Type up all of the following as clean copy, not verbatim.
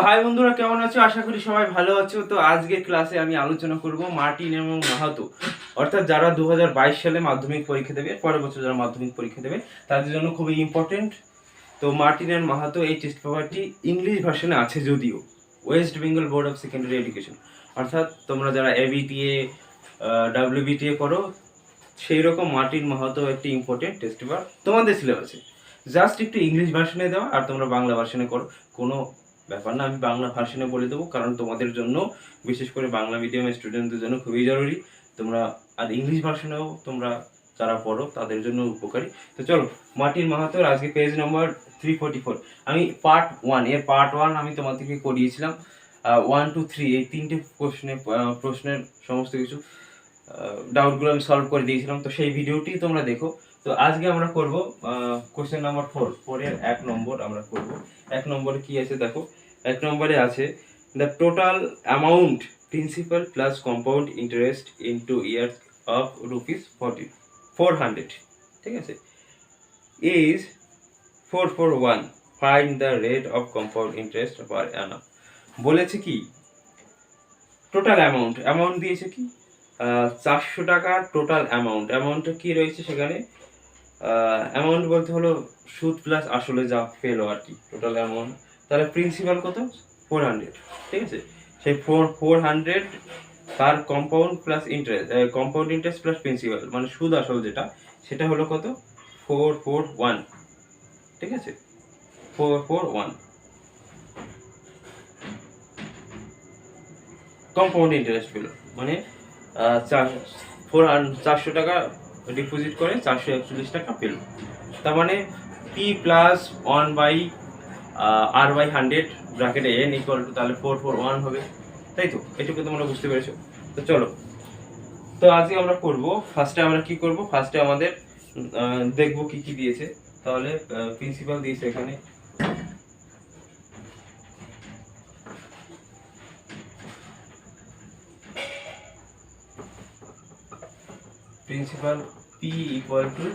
High বন্ধুরা, কেমন আছো? আশা করি সবাই ভালো আছো। তো আজকে ক্লাসে আমি আলোচনা করব মার্টিন এবং মাহাতো, অর্থাৎ যারা 2022 সালে মাধ্যমিক পরীক্ষা দেবে, পরের বছর যারা মাধ্যমিক পরীক্ষা দেবে তাদের জন্য খুবই ইম্পর্টেন্ট। তো মার্টিন এন্ড মাহাতো এই টেস্ট পেপারটি ইংলিশ ভার্সনে আছে, যদিও West Bengal board of secondary education, অর্থাৎ তোমরা যারা এবিটিএ ডাব্লিউবিটিএ করো সেই রকম মার্টিন মাহাতো একটি ইম্পর্টেন্ট টেস্ট পেপার তোমাদের সিলেবাসে। জাস্ট একটু ইংলিশ ভার্সনে দেওয়া আর তোমরা বাংলা ভার্সনে করো, কোনো ব্যাপার না। আমি বাংলা ভার্সনে বলে দেবো, কারণ তোমাদের জন্য, বিশেষ করে বাংলা মিডিয়ামের স্টুডেন্টদের জন্য খুবই জরুরি। তোমরা আর ইংলিশ ভার্সনেও তোমরা যারা পড়ো তাদের জন্য উপকারী। তো চলো, মার্টিন মাহাতোর আজকে পেজ নম্বর 344। আমি পার্ট 1 আমি তোমাদেরকে করিয়েছিলাম 1 to 3 এই তিনটে প্রশ্নের সমস্ত কিছু ডাউটগুলো আমি সলভ করে দিয়েছিলাম। তো সেই ভিডিওটি তোমরা দেখো। তো আজকে আমরা করব কোশ্চেন নাম্বার 4 এর 1 নম্বর আমরা করব। 1 নম্বরে কি আছে দেখো। 1 নম্বরে আছে the total amount principal plus compound interest into years of ₹400, ঠিক আছে, is 441। Find the rate of compound interest পার অ্যানাম। বলেছে কি টোটাল অ্যামাউন্ট দিয়েছে কি 400 টাকার টোটাল অ্যামাউন্ট কি রয়েছে সেখানে। অ্যামাউন্ট বলতে হলো সুদ প্লাস আসলে যা পেলো আর কি, টোটাল অ্যামাউন্ট। তাহলে প্রিন্সিপাল কত? 400, ঠিক আছে। সেই 400 তার কম্পাউন্ড ইন্টারেস্ট প্লাস প্রিন্সিপাল মানে সুদ আসল যেটা, সেটা হলো কত? 441, ঠিক আছে, 441 কম্পাউন্ড ইন্টারেস্ট পেলো। মানে 400 টাকা ডিপোজিট করে 441 টাকা পেল। তার মানে পি প্লাস 1/r/100 ব্র্যাকেটে n ইকুয়াল টু তাহলে 441 হবে, তাই তো? এটুকু তোমরা বুঝতে পেরেছো? তো চলো, তো আজকে আমরা করব, ফার্স্টে আমরা কি করব, ফার্স্টে আমাদের দেখব কি কি দিয়েছে। তাহলে প্রিন্সিপাল দিয়েছে এখানে প্রিন্সিপাল P ইকুয়াল টু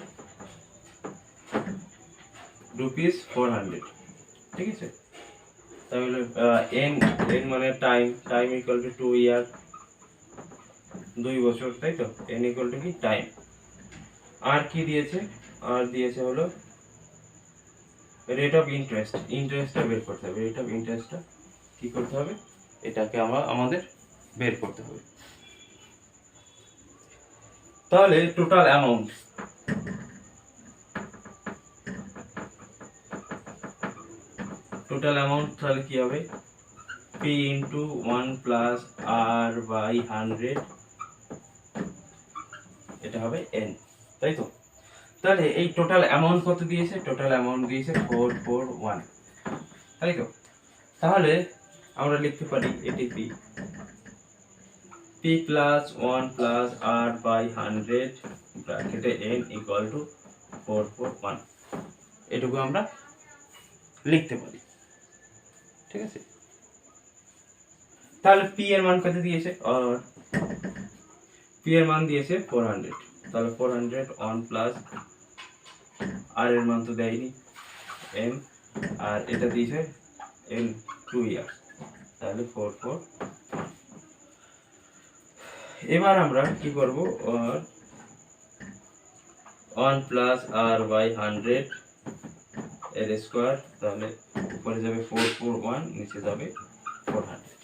₹400, ঠিক আছে। তাহলে n মানে টাইম ইকুয়াল টু 2 ইয়ার, 2 বছর, তাই তো। n ইকুয়াল টু কি টাইম। আর কি দিয়েছে? আর দিয়েছে হলো রেট অফ ইন্টারেস্টটা বের করতে হবে। রেট অফ ইন্টারেস্টটা কি করতে হবে? এটাকে আমাদের বের করতে হবে। তাহলে টোটাল অ্যামাউন্ট তাহলে কি হবে? P ইন্টু 1 প্লাস r/100, এটা হবে n, তাই তো। তাহলে এই টোটাল অ্যামাউন্ট কত দিয়েছে? টোটাল অ্যামাউন্ট দিয়েছে 441, তাই তো। তাহলে আমরা লিখতে পারি এটি P প্লাস 1 প্লাস r/100 ব্র্যাকেটে n ইকুয়াল টু 441, এটুকু আমরা লিখতে পারি, ঠিক আছে। তাহলে P এর মান কত দিয়েছে? P এর মান দিয়েছে 400। তাহলে 400 1 প্লাস r এর মান তো দেয়নি n, আর এটা দিয়েছে n 2 ইয়ার্স, তাহলে 44। এবার আমরা কি করব? 1 প্লাস r/100 এর স্কয়ার, তাহলে উপরে যাবে 441, নিচে যাবে 400।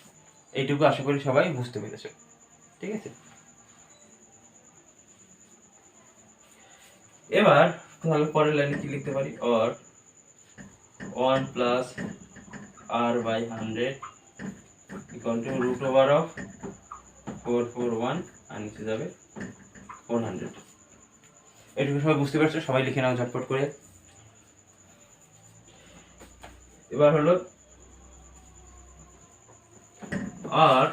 এইটুকু আশা করি সবাই বুঝতে পেরেছো, ঠিক আছে। এবার তাহলে পরের লাইনে কি লিখতে পারি? 1 প্লাস r/100 ইকুয়াল টু √441, আর নিচে যাবে 400। এটুকু সবাই বুঝতে পারছো? সবাই লিখে নাও ঝটপট করে। এবার হলো আর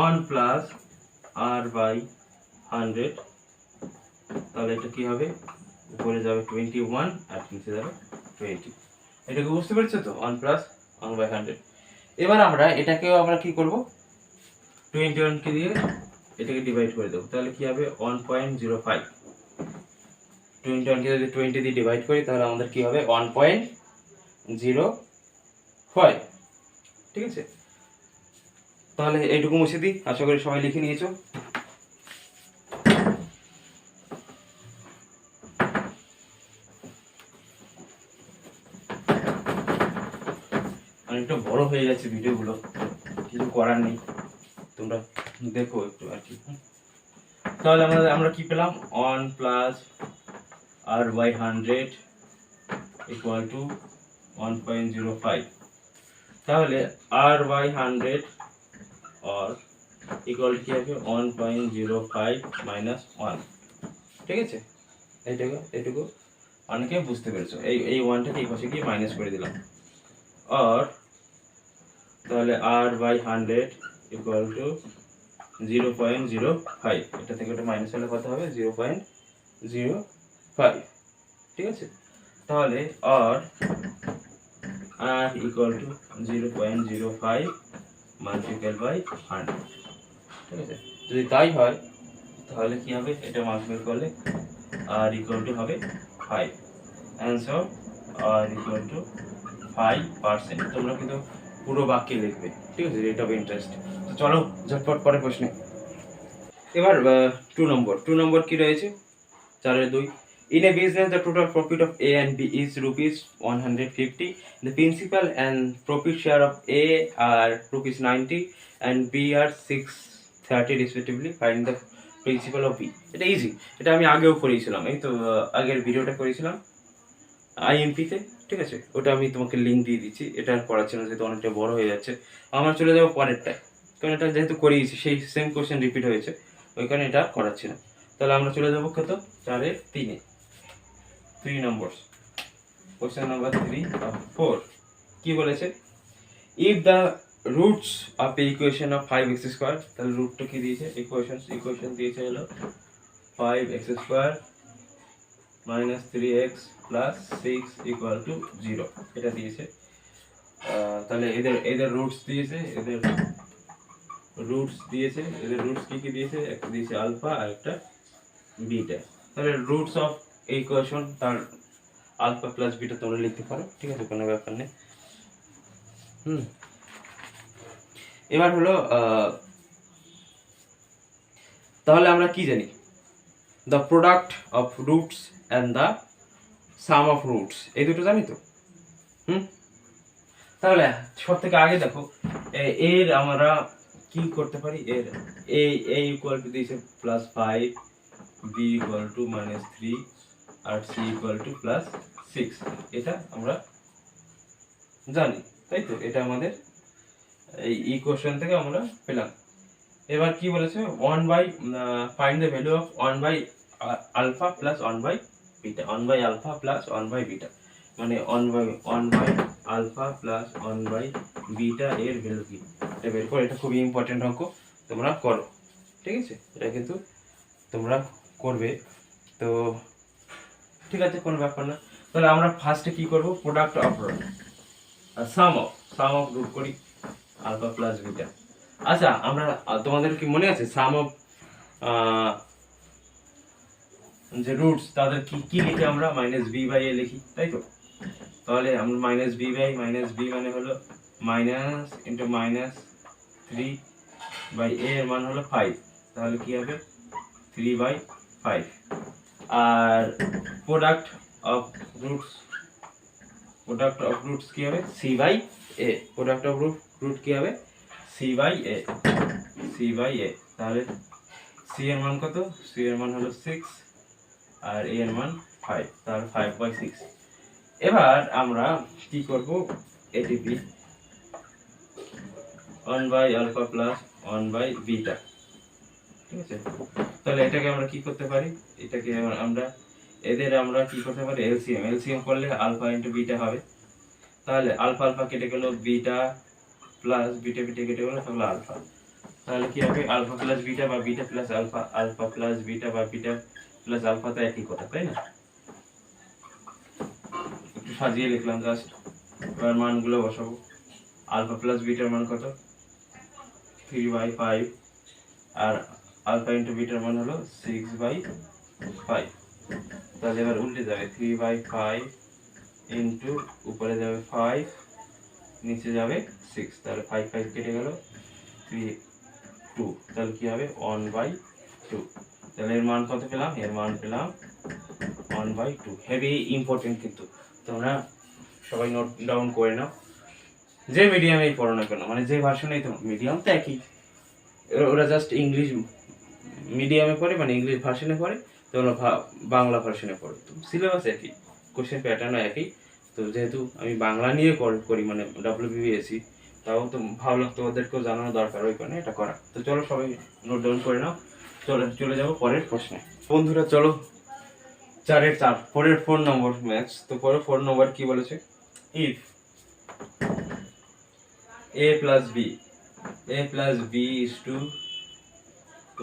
1 প্লাস r/100, তাহলে এটা কি হবে? উপরে যাবে 21 আর নিচে যাবে 20। এটাকে বুঝতে পেরেছো তো? 1 প্লাস 1/100। এবার আমরা এটাকেও আমরা কি করব? 21 কে দিয়ে এটাকে ডিভাইড করে দেব, তাহলে কি হবে? 1.05। 21 কে যদি 20 দিয়ে ডিভাইড করি তাহলে আমাদের কি হবে? 1.05 0.05। ঠিক আছে, তাহলে এইটুকু মুছে দিই, আশা করি সবাই লিখে নিয়েছো। অনেকটা বড় হয়ে যাচ্ছে ভিডিওগুলো, কিছু করার নেই, তোমরা দেখো একটু আর কি। তাহলে আমরা কি পেলাম, 1 plus r by 100 equal to 1.05। তাহলে r by 100 or equal কি হবে 1.05 minus 1। ঠিক আছে, এইটুকু অনেকে বুঝতে পেরেছো। এই 1টাকে এই পাশে গিয়ে মাইনাস করে দিলাম। আর তাহলে r by 100 equal to 0.05। এটা থেকে এটা মাইনাস হলে কত হবে, 0.05। ঠিক আছে, তাহলে r equal to 0.05 multiplied by 100। ঠিক আছে, যদি তাই হয় তাহলে কি হবে, এটা মাল্টিপ্লাই করলে r equal to হবে 5। Answer r equal to 5%। তোমরা কিন্তু পুরো বাক্যে লিখবে। ঠিক আছে, রেট অফ ইন্টারেস্ট। তো চলো ঝটপট পরের প্রশ্নে। এবার 2 নম্বর কি রয়েছে, 4/2। In a business, the total profit of A and B is rupees 150. The principal and profit share of A are rupees 90 and B are 630 respectively. Find the principal of B. এটা easy, এটা আমি আগেও করেছিলাম, এই তো আগের ভিডিওটা করেছিলাম আইএমপি-তে। ঠিক আছে, ওটা আমি তোমাকে লিঙ্ক দিয়ে দিচ্ছি। এটা আর করাচ্ছি না, যেহেতু অনেকটা বড় হয়ে যাচ্ছে। আমরা চলে যাবো পরেরটায়, কারণ এটা যেহেতু করিয়েছি, সেই সেম কোশ্চেন রিপিট হয়েছে, ওইখানে এটা করাচ্ছি না। তাহলে আমরা চলে যাবো কত, 4/3-এ। 3 নম্বর কোশ্চেন নাম্বার 3 of 4 কি বলেছে, if the roots of the equation of 5x², তাহলে রুটটা কি দিয়েছে, ইকুয়েশন দিয়েছে হলো 5x² minus 3x plus 6 equal to 0, এটা দিয়েছে। তাহলে এদের রুটস দিয়েছে, এদের রুটস কি দিয়েছে, একটা দিয়েছে আলফা আর একটা বিটা। তাহলে রুটস অফ ইকুয়েশন তার আলফা প্লাস বিটা তোমরা লিখতে পারো। ঠিক আছে, কোনো ব্যাপার নেই। এবার হলো তাহলে আমরা কি জানি, the product of roots and the some of roots, এই দুটো জানি তো। তাহলে সব থেকে আগে দেখো, এর আমরা কি করতে পারি, এর a ইকুয়াল টু দিয়েছে +5, b ইকুয়াল টু -3 আর c ইকুয়াল টু +6। এটা আমরা জানি, তাই তো। এটা আমাদের এই ইকুয়েশন থেকে আমরা পেলাম। এবার কি বলেছে, find the value of 1/α plus 1/β। 1/α plus 1/β মানে 1/α প্লাস 1/β এর ভ্যালু কি, এটা বের করে। এটা খুবই ইম্পর্টেন্ট অঙ্ক, তোমরা করো। ঠিক আছে, এটা কিন্তু তোমরা করবে। তো ঠিক আছে, কোনো ব্যাপার না। তাহলে আমরা ফার্স্টে কি করব, product of sum of root করি, আলফা প্লাস বিটা। আচ্ছা, আমরা তোমাদের কি মনে আছে সাম অফ যে রুটস, তাদের কি লিখে আমরা -b/a লিখি, তাই তো। তাহলে আমরা -b মানে হলো মাইনাস ইনটু -3/a এর মান হলো 5, তাহলে কি হবে 3/5। আর প্রোডাক্ট অফ রুটস কি হবে c/a। প্রোডাক্ট অফ রুট কি হবে c/a। তাহলে c এর মান কত, c এর মান হলো 6 আর a এর মান 5, তাহলে 5/6। এবার আমরা কি করব, এটিপি 1/α প্লাস 1/β। ঠিক আছে, তাহলে এটাকে আমরা কি করতে পারি, এটাকে আমরা কি করতে পারি, এলসিএম করলে আলফা ইনটু বিটা হবে। তাহলে আলফা কেটে গেল, বিটা প্লাস বিটা কেটে গেল, তাহলে আলফা। তাহলে কি হবে, আলফা প্লাস বিটা বা beta plus alpha, alpha plus beta বা বিটা প্লাস আলফা, তো একই কথা, তাই না। একটু সাজিয়ে লিখলাম জাস্ট। এবার মানগুলো বসাবো। আলফা প্লাস বিটার মান কত, 3/5, আর আলফা ইনটু বিটার মান হলো 6/5। তাহলে এবার উল্টে যাবে, 3/5 ইন্টু উপরে যাবে 5, নিচে যাবে 6, তাহলে 5 5 কেটে গেল, 3 2, তাহলে কি হবে 1/2। তাহলে এর মান কত পেলাম? এর মান পেলাম 1/2। হেভি ইম্পর্টেন্ট, কিন্তু তোমরা সবাই নোট ডাউন করে নাও। যে মিডিয়ামেই পড়ো না কেন, মানে যে ভার্সনেই, তো মিডিয়াম তো একই, ওরা জাস্ট ইংলিশ মিডিয়ামে পড়ে, মানে ইংলিশ ভার্সনে পড়ে, তোমরা বাংলা ভার্সনে পড়ো, তো সিলেবাস একই, কোশ্চেন প্যাটার্নও একই। তো যেহেতু আমি বাংলা নিয়ে করি, মানে WBSC, তাও তো ভাবলাম তোমাদেরকেও জানানো দরকার, ওই কারণে এটা করা। তো চলো সবাই নোট ডাউন করে নাও, চলে যাবো পরের প্রশ্নে। বন্ধুরা চলো, 4-এর 4, 4-এর 4 নম্বর ম্যাথস। তো পরে 4 নম্বর কি বলেছে? If a plus b is to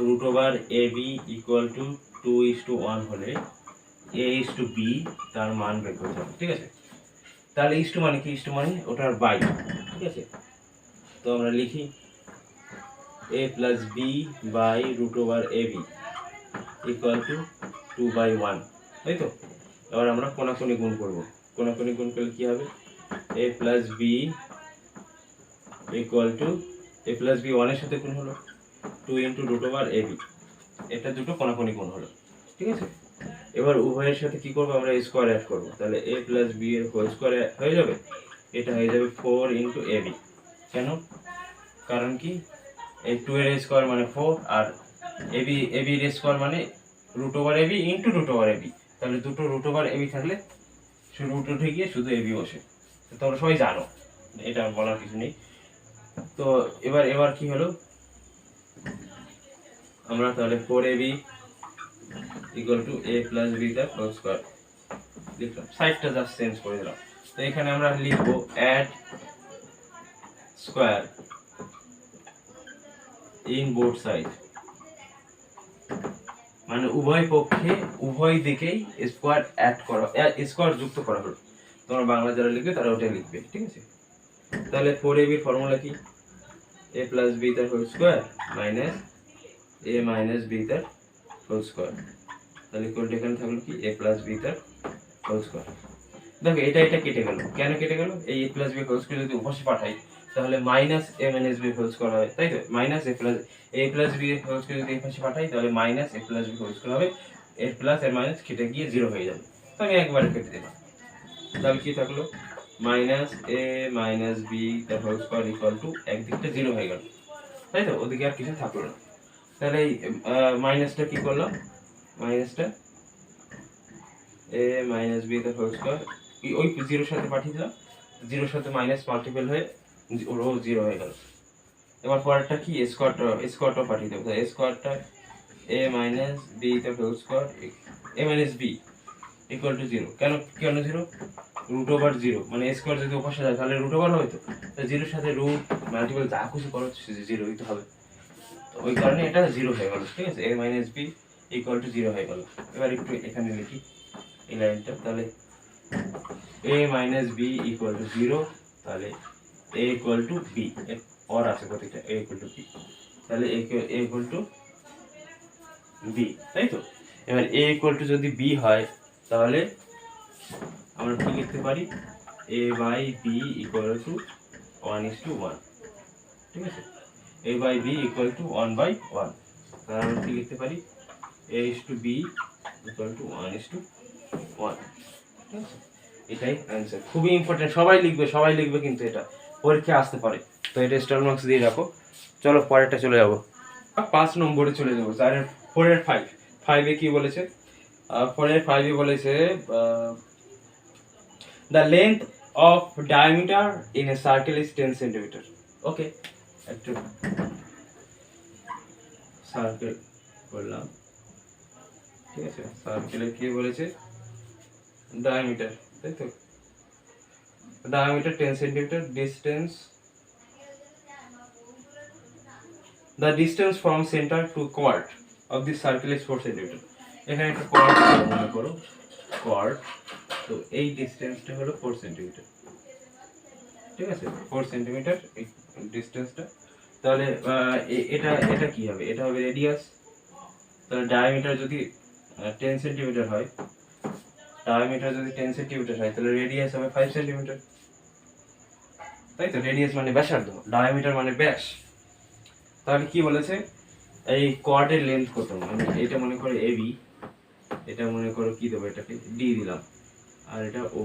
root over ab equal to 2:1 হলে a is to b তার মান বের করতে হবে, ঠিক আছে? তাহলে ইস টু মানে কি? ইস টু মানে ওটার বাই, ঠিক আছে? তো আমরা লিখি a plus b by root over ab equal to 2/1, তাই তো? এবার আমরা কোনাকুনি গুণ করব। কোনাকুনি গুণ করলে কি হবে? a plus b equal to a plus b 1 এর সাথে গুণ হলো 2 into root over ab, এটা দুটো কোনাকুনি গুণ হলো, ঠিক আছে? এবার উভয়ের সাথে কি করব? আমরা স্কয়ার অ্যাড করব, তাহলে a plus b এর হোল স্কয়ার হয়ে যাবে, এটা হয়ে যাবে 4 into ab। কেন? কারণ কি, এই 2 এর স্কয়ার মানে 4, আর ab এর স্কয়ার মানে root over ab into root over ab, তাহলে দুটো root over ab থাকলে শুধু রুট উঠে গিয়ে শুধু ab বসে, তো তোমরা সবাই জানো, এটা বলার কিছু নেই। তো এবার কি হলো? আমরা তাহলে 4ab equal to a plus b তার হোল স্কয়ার লিখলাম, সাইডটা জাস্ট চেঞ্জ করে দিলাম। তো এখানে আমরা লিখবো add square in both sides, মানে উভয় পক্ষে উভয় দিকেই স্কয়ার অ্যাড করা, স্কয়ার যুক্ত করা হলো। তোমরা বাংলা যারা লিখবে তারা ওটাই লিখবে, ঠিক আছে? তাহলে 4ab এর ফর্মুলা কি? a plus b তার whole square minus a minus b তার হোল স্কয়ার, তাহলে ইকুয়ালটা এখানে থাকলো কি? a plus b তার হোল স্কয়ার। দেখো এটা কেটে গেল, কেন কেটে গেল? এই a plus b whole square যদি উপাশে পাঠাই তাহলে minus a minus b whole square হবে, তাই তো? Minus a plus b whole square যদি এই পাশে পাঠাই তাহলে minus a plus b whole square হবে, এর প্লাস এর মাইনাস কেটে গিয়ে 0 হয়ে যাবে। তো আমি একবারে কেটে দিলাম, তাহলে কি থাকলো? মাইনাস a minus b তার হোল স্কয়ার ইকুয়াল টু একদিকটা 0 হয়ে গেল, তাই তো? ওদিকে আর কিছু থাকলো না। তাহলে এই মাইনাসটা কি করলাম? মাইনাসটা a minus b তার হোল স্কয়ার ওই 0 সাথে পাঠিয়ে দিলাম, 0 সাথে মাইনাস মাল্টিপল হয়ে ওরও 0 হয়ে গেল। এবার পরেরটা কি? স্কয়ারটা পাঠিয়ে দেবো, তাহলে স্কয়ারটা a minus b তার whole square a minus b equal to 0। কেন 0? রুট ওভার 0, মানে স্কয়ার যদি ওপাশে যায় তাহলে রুট ওভার হবে, তো 0 এর সাথে রুট মাল্টিপল যা কিছু করো 0 হইতে হবে, তো ওই কারণে এটা 0 হয়ে গেল, ঠিক আছে? a minus b equal to 0 হয়ে গেল। এবার একটু এখানে লিখি এই লাইনটা, তাহলে a minus b equal to 0, তাহলে a equal to b, और আছে প্রত্যেকটা a equal to b, তাহলে a equal to b, তাই তো? এবার a equal to যদি b হয় তাহলে আমরা কি লিখতে পারি? a by b equal to 1:1, ঠিক আছে? a by b equal to 1/1, তাহলে আমরা কি লিখতে পারি? a is to b equal to 1:1, ঠিক আছে? এটাই অ্যান্সার। খুবই ইম্পর্টেন্ট, সবাই লিখবে কিন্তু এটা পরীক্ষা আসতে পারে, তো এটা স্টার মার্কস দিয়ে রাখো। চলো পরেরটা চলে যাবো, 5 নম্বরে চলে যাবো। 4-এর 5 কি বলেছে? 4-এর 5 বলেছে the length of diameter in a circle is 10 centimetre. Okay, একটু সার্কেল করলাম, ঠিক আছে? সার্কেলে কি বলেছে? ডায়ামিটার, তাই তো? diameter 10 centimeter, the distance from center to chord of this circle is 4 centimeter। এখানে একটা chord মনে করো, chord, তো এই ডিসটেন্সটা হলো 4 সেন্টিমিটার, ঠিক আছে? 4 সেন্টিমিটার এই ডিসটেন্সটা। তাহলে এটা কি হবে? এটা হবে রেডিয়াস। তাহলে ডায়ামিটার যদি 10 সেন্টিমিটার হয় ডায়ামিটার যদি 10 সেন্টিমিটার হয় তাহলে রেডিয়াস হবে 5 সেন্টিমিটার, তাই তো? রেডিয়াস মানে ব্যাসার্ধ, ডায়ামিটার মানে ব্যাস। তাহলে কি বলেছে, এই কর্ডের লেন্থ কত, মানে এটা মনে করো এবি, এটা মনে করো কি দেবো, এটাকে ডি দিলাম, আর এটা ও।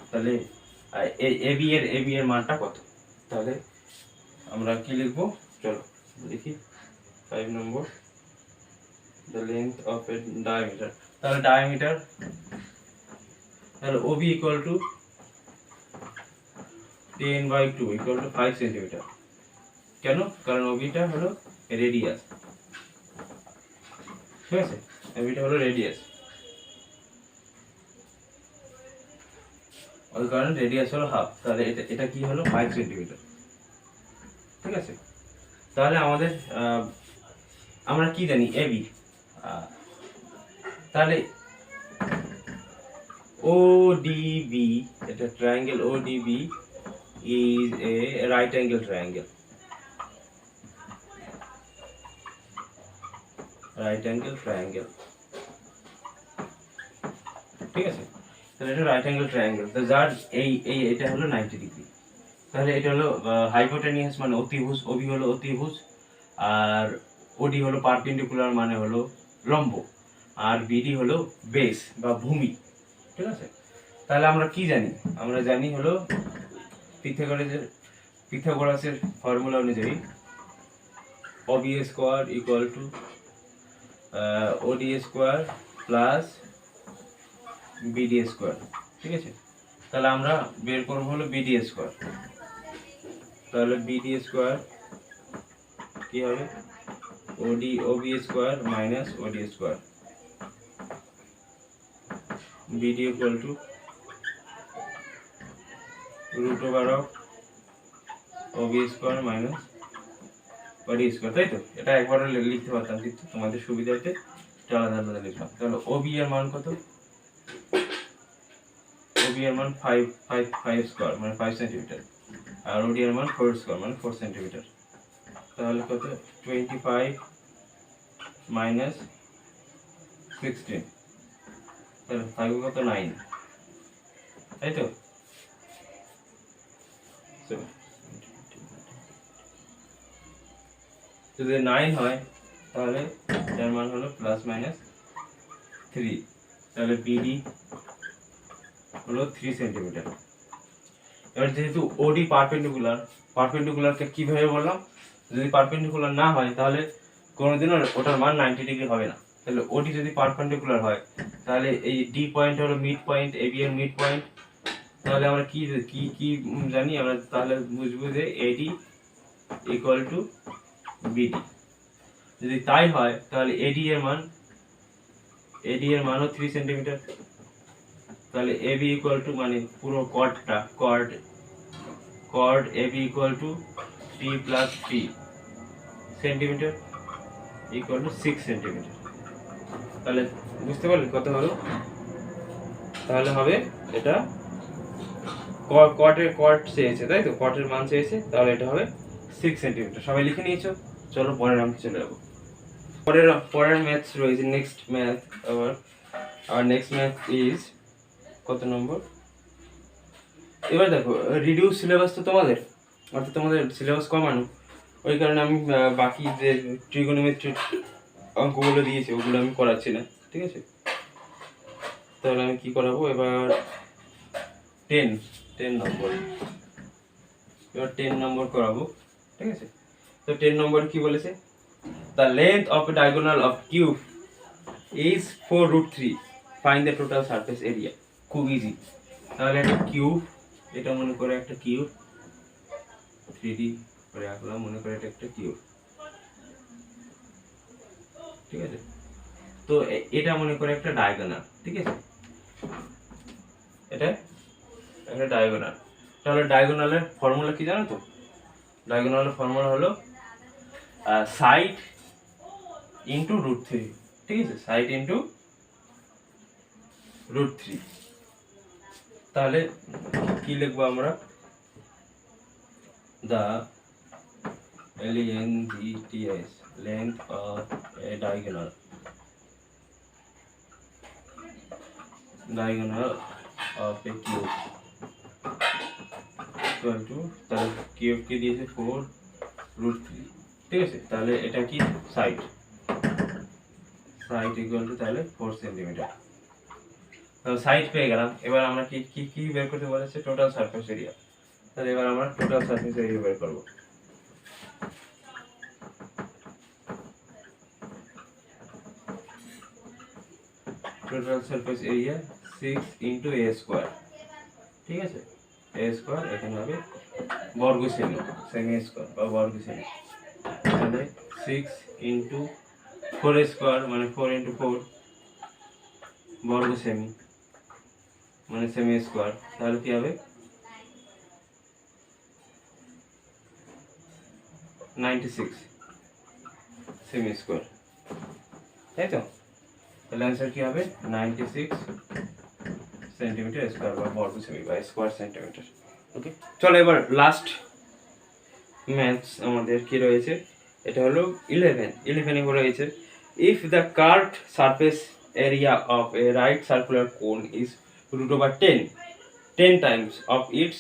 তাহলে এবি এর মানটা কত? তাহলে আমরা কি লিখবো, চলো দেখি। 5 নম্বর, the length of a diameter, তাহলে ডায়ামিটার, তাহলে OB equal to 10/2 equal to 5 centimetre. কেন? কারণ OB-টা হলো রেডিয়াস, ঠিক আছে? OB-টা হলো রেডিয়াস, ওই কারণে রেডিয়াস হলো হাফ, তাহলে এটা কি হলো 5 সেন্টিমিটার, ঠিক আছে? তাহলে আমাদের আমরা কি জানি এবি, তাহলে ODB, এটা triangle ODB is a right angle triangle, ঠিক আছে? তাহলে এটা রাইট অ্যাঙ্গেল ট্রায়াঙ্গেল, তো যার এটা হলো 90 ডিগ্রি। তাহলে এটা হলো হাইপোটেনিয়াস মানে অতিভুজ, OB হলো অতিভুজ, আর OD হলো পারপেন্ডিকুলার মানে হলো লম্ব, আর BD হলো বেস বা ভূমি, ঠিক আছে? তাহলে আমরা কি জানি, আমরা জানি হলো পিথাগোরাসের ফর্মুলা অনুযায়ী OB square equal to OD square plus BD square, ঠিক আছে? তাহলে আমরা বের করব হলো BD স্কয়ার, তাহলে BD স্কয়ার কি হবে, OB square minus OD square, BD equal to root over of OB square minus OD square, তাই তো? এটা একবার লিখতে পারতাম, কিন্তু তোমাদের সুবিধার্থে এটা আলাদা আলাদা লিখলাম। তাহলে OB এর মান কত, OB এর মান 5 স্কয়ার মানে 5 সেন্টিমিটার, আর OD এর মান 4 স্কয়ার মানে 4 সেন্টিমিটার। তাহলে কত, 25 মাইনাস 16, তাহলে থাকবে কত, 9, তাই তো? যদি 9 হয় তাহলে এর মান হলো প্লাস মাইনাস 3, তাহলে BD হলো 3 সেন্টিমিটার। এবার যেহেতু OD পারপেন্ডিকুলারকে কিভাবে বললাম, যদি পারপেন্ডিকুলার না হয় তাহলে কোনোদিনও ওটার মান 90 ডিগ্রি হবে না। তাহলে OD যদি পারপেন্ডিকুলার হয় তাহলে এই D পয়েন্ট হলো মিড পয়েন্ট, AB এর মিড পয়েন্ট। তাহলে আমরা কি কি কি জানি আমরা, তাহলে বুঝবো যে AD ইকুয়াল টু BD। যদি তাই হয় তাহলে AD এর মানও 3 সেন্টিমিটার, তাহলে AB ইকুয়াল টু মানে পুরো chord AB equal to 3 plus 3 centimetre equal to 6 centimetre. তাহলে বুঝতে পারলে কত হলো? তাহলে হবে এটা কর্ড চেয়েছে, তাই তো? কর্ডের মান চেয়েছে, তাহলে এটা হবে 6 সেন্টিমিটার। সবাই লিখে নিয়েছো? চলো পরের অঙ্কে চলে যাবো। পরের ম্যাথস রয়েছে, next math hour next math is কত নম্বর? এবার দেখো, রিডিউস সিলেবাস তো তোমাদের, অর্থাৎ তোমাদের সিলেবাস কমানো, ওই কারণে আমি বাকি যে ট্রিগোনোমেট্রি অঙ্কগুলো দিয়েছি ওগুলো আমি করাচ্ছি না, ঠিক আছে? তাহলে আমি কি করাবো এবার, 10 নম্বর, এবার 10 নম্বর করাবো, ঠিক আছে? তো 10 নম্বর কি বলেছে, the length of a diagonal of cube is 4√3, find the total surface area। খুব ইজি। তাহলে একটা কিউব, এটা মনে করে একটা কিউব, 3D করে আঁকলাম, মনে করে এটা একটা কিউব, ঠিক আছে? তো এটা মনে করে একটা ডায়াগোনাল, ঠিক আছে? এটা একটা ডায়াগোনাল। তাহলে ডায়াগোনালের ফর্মুলা কি জানো তো? ডায়াগোনালের ফর্মুলা হলো সাইড ইন্টু √3, ঠিক আছে? Side into √3। তাহলে কি লিখবো আমরা, the LENGTH length of a diagonal diagonal of A cube equal to, তাহলে কিউবকে দিয়েছে 4√3, ঠিক আছে। তাহলে এটা কি সাইড ইকুয়াল টু তাহলে 4 সেন্টিমিটার। তাহলে সাইড পেয়ে গেলাম। এবার আমরা কি কি কি বের করতে বলেছে? Total surface area. তাহলে এবার আমরা টোটাল সারফেস এরিয়া বের করব। Total surface area 6 into a square, ঠিক আছে। a স্কয়ার এখানে হবে বর্গ সেমি, সেমি স্কয়ার বা বর্গ সেমি। তাহলে 6 ইনটু 4 স্কয়ার মানে 4 ইনটু 4 বর্গ সেমি মানে সেমি স্কয়ার। তাহলে কি হবে? 96 সেমি স্কয়ার, তাই তো। তাহলে आंसर কি হবে? 96 সেন্টিমিটার স্কয়ার বা বর্গ সেমি বা স্কয়ার সেন্টিমিটার। ওকে, চলো এবার লাস্ট ম্যাথস আমাদের কি রয়েছে, এটা হলো 11 এ রয়েছে if the curved surface area of a right circular cone is √10 times of its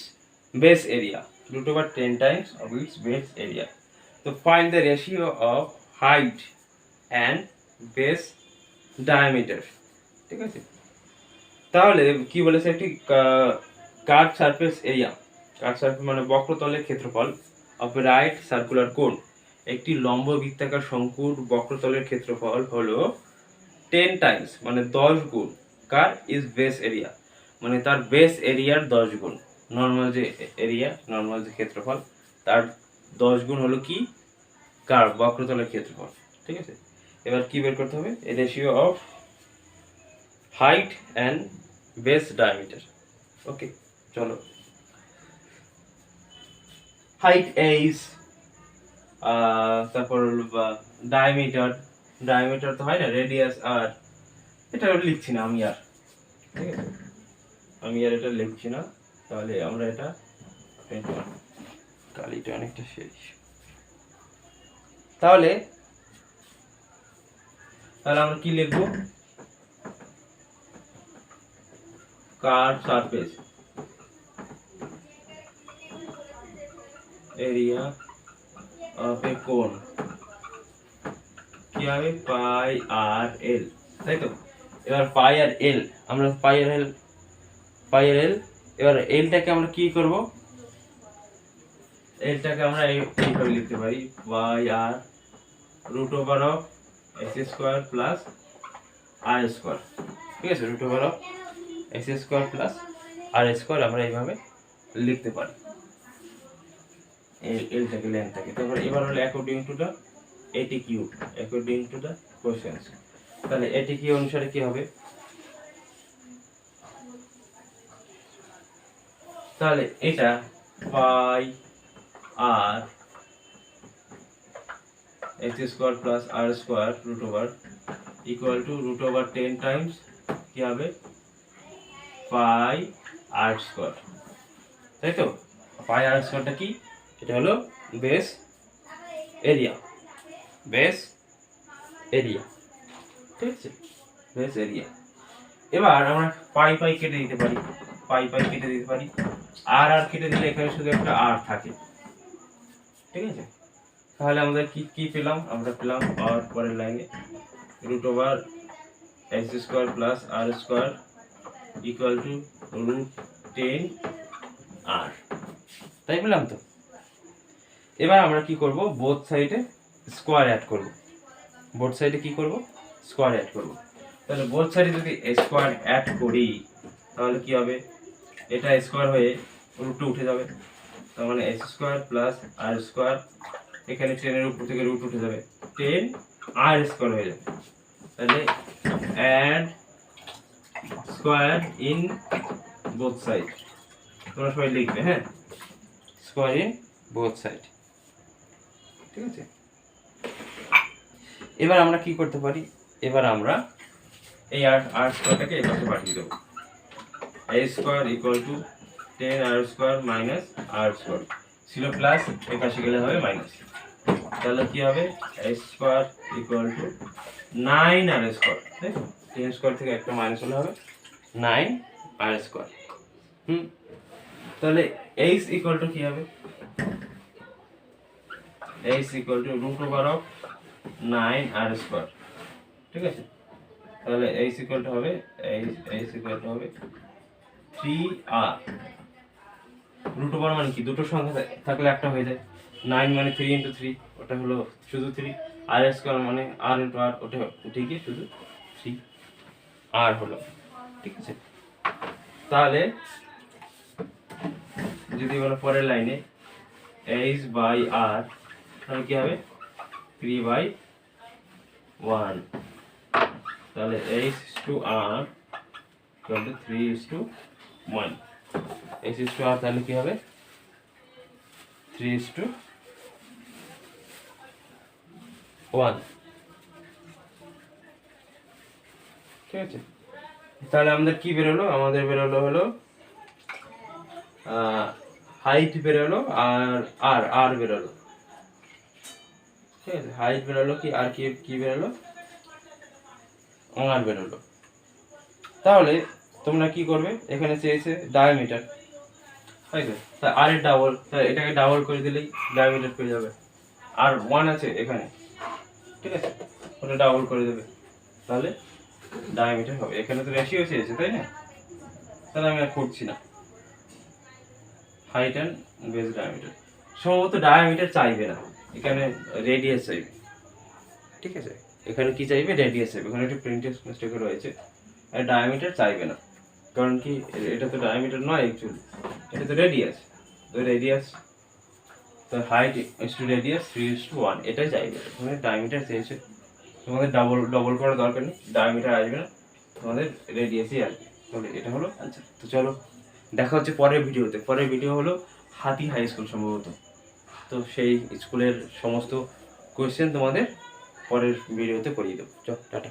base area, √10 times of its base area, তো find the ratio of height and base diameter, ঠিক আছে। তাহলে কি বলেছে, একটি curve surface area, curve surface মানে বক্রতলের ক্ষেত্রফল, অফ রাইট সার্কুলার কোন, একটি লম্ব বৃত্তাকার শঙ্কুর বক্রতলের ক্ষেত্রফল হলো 10 টাইমস মানে 10 গুণ কার ইজ বেস এরিয়া, মানে তার বেস এরিয়ার 10 গুণ। নর্মাল যে এরিয়া, নর্মাল যে ক্ষেত্রফল তার 10 গুণ হলো কি কার্ভ বক্রতলের ক্ষেত্রফল, ঠিক আছে। এবার কি বের করতে হবে? Ratio of height and base diameter. Okay, চলো। হাইট এইস, তারপর ডায়ামিটার তো হয় না, রেডিয়াস আর, এটা লিখছি না আমি আর, ঠিক আছে, আমি আর এটা লিখছি না। তাহলে আমরা এটা কালিটা অনেকটা শেষ। তাহলে আমরা কি লিখবো? কার্ভ সারফেস এরিয়া অফ এ কোন কি হবে? পাই আর এল, তাই তো। এবার পাই আর এল, আমরা পাই আর এল, এবার এলটাকে আমরা কি করব? এলটাকে আমরা এইভাবে লিখতে পারি, পাই আর √ওভার of x square plus r square, ঠিক আছে। √ওভার of x square plus r square আমরা এইভাবে লিখতে পারি এলটাকে, লেন্থটাকে। তারপর এবার হলো অ্যাকর্ডিং টু দ্য এটি cube, according to the questions. তাহলে এটি কি অনুসারে কি হবে? তাহলে এটা pi r x square plus r square √ওভার ইকুয়াল টু √10 টাইমস কি হবে? পাই আর স্কয়ার, তাই তো। পাই আর স্কয়ারটা কি? এটা হলো বেস এরিয়া, ঠিক আছে, বেস এরিয়া। এবার আমরা পাই কেটে দিতে পারি, আর কেটে দিলে এখানে শুধু একটা আর থাকে, ঠিক আছে। তাহলে আমাদের কি পেলাম? আমরা পেলাম আর পরের লাইনে √over x square plus r square equal to √10 r, তাই পেলাম তো। এবার আমরা কি করব? বোথ সাইডে স্কয়ার অ্যাড করব, তাহলে বোথ সাইডে যদি স্কয়ার অ্যাড করি তাহলে কি হবে? এটা স্কয়ার হয়ে √2 উঠে যাবে, তার মানে x square plus r square, এখানে 10 এর উপর থেকে √ উঠে যাবে, 10 আর স্কয়ার হয়ে যাবে। তাহলে add square in both side, তোমরা সবাই লিখবে, হ্যাঁ, স্কয়ার ইন বোথ সাইড, ঠিক আছে। এবার আমরা কি করতে পারি? এবার আমরা এই আর স্কয়ারটাকে এই পাশে পাঠিয়ে দেব, a square equal to 10 r square minus r square, ছিল প্লাস, এই পাশে গেলে হবে মাইনাস। তাহলে কি হবে? a square equal to 9 r square, তাই তো। 10 স্কয়ার থেকে একটা মাইনাস হলে হবে 9r²। তাহলে h ইকুয়াল টু কি হবে, h ইকুয়াল টু √9r²। ঠিক আছে, তাহলে h ইকুয়াল টু হবে 3r। √ওভার মানে কি, দুটো সংখ্যা থাকলে একটা হয়ে যায়। 9 মানে 3 ইন্টু 3, ওটা হলো শুধু 3। r² মানে r ইন্টু r, ওটা উঠে গিয়ে শুধু 3r হলো। ঠিক আছে, তাহলে যদি বলো পরের লাইনে h/r, তাহলে কি হবে 3/1। তাহলে h/r 3:1। h/r তাহলে কি হবে 3:1। ঠিক আছে, তাহলে আমাদের কি বেরোলো, আমাদের বেরোলো হলো হাইট বেরোলো আর আর বেরোলো। ঠিক আছে, হাইট বেরোলো কি আর কি বেরোলো, আর বেরোলো। তাহলে তোমরা কি করবে, এখানে চেয়েছে ডায়ামিটার, তাই তো, তা আর এর ডাবল, তাই এটাকে ডাবল করে দিলেই ডায়ামিটার পেয়ে যাবে। আর 1 আছে এখানে, ঠিক আছে, ওটা ডাবল করে দেবে, তাহলে ডায়ামিটার হবে। এখানে তো রেশিও চেয়েছে, তাই না, তাহলে আমি আর করছি না। হাইট অ্যান্ড বেস ডায়ামিটার, সম্ভবত ডায়ামিটার চাইবে না, এখানে রেডিয়াস চাইবে। ঠিক আছে, এখানে কি চাইবে, রেডিয়াস চাইবে, এখানে একটা প্রিন্টেড মিস্টেক রয়েছে। আর ডায়ামিটার চাইবে না, কারণ কি এটা তো ডায়ামিটার নয় অ্যাকচুয়ালি, এটা তো রেডিয়াস। তো রেডিয়াস, তো হাইট ইস টু রেডিয়াস 3:1, এটাই চাইবে। এখানে ডায়ামিটার চেয়েছে, তোমাদের ডবল করার দরকার নেই, ডায়ামিটার আসবে না, তোমাদের রেডিয়াসই আসবে। তাহলে এটা হলো আচ্ছা। তো চলো দেখা হচ্ছে পরের ভিডিওতে। পরের ভিডিও হলো হাতি হাই স্কুল সম্ভবত। তো সেই স্কুলের সমস্ত কোয়েশ্চেন তোমাদের পরের ভিডিওতে করিয়ে দেবো। চল টাটা।